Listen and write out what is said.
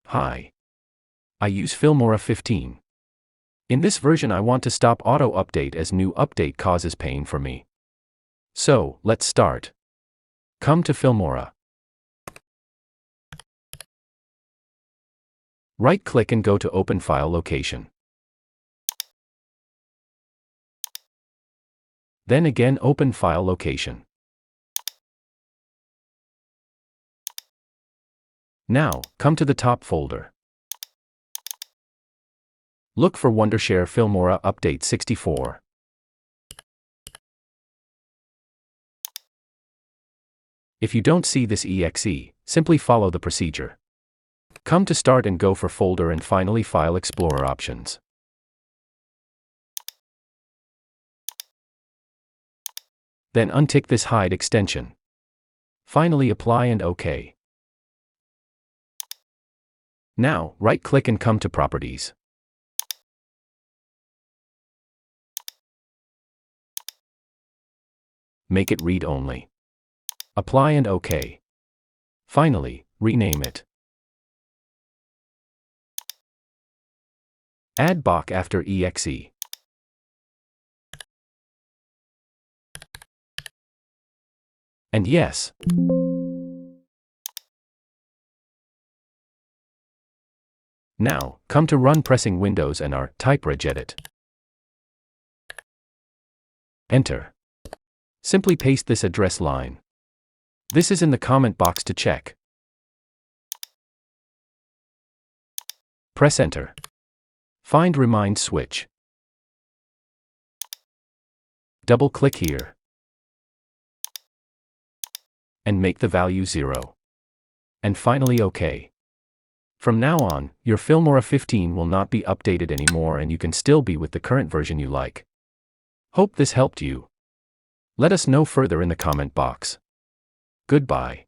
Hi. I use Filmora 15. In this version I want to stop auto-update as new update causes pain for me. So, let's start. Come to Filmora. Right-click and go to Open File Location. Then again Open File Location. Now, come to the top folder. Look for Wondershare Filmora Update 64. If you don't see this exe, simply follow the procedure. Come to Start and go for Folder and finally File Explorer options. Then untick this Hide extension. Finally apply and OK. Now, right-click and come to Properties. Make it read-only. Apply and OK. Finally, rename it. Add box after exe. And yes. Now, come to Run pressing Windows and R, type Regedit. Enter. Simply paste this address line. This is in the comment box to check. Press Enter. Find Remind switch. Double-click here. And make the value 0. And finally OK. From now on, your Filmora 15 will not be updated anymore and you can still be with the current version you like. Hope this helped you. Let us know further in the comment box. Goodbye.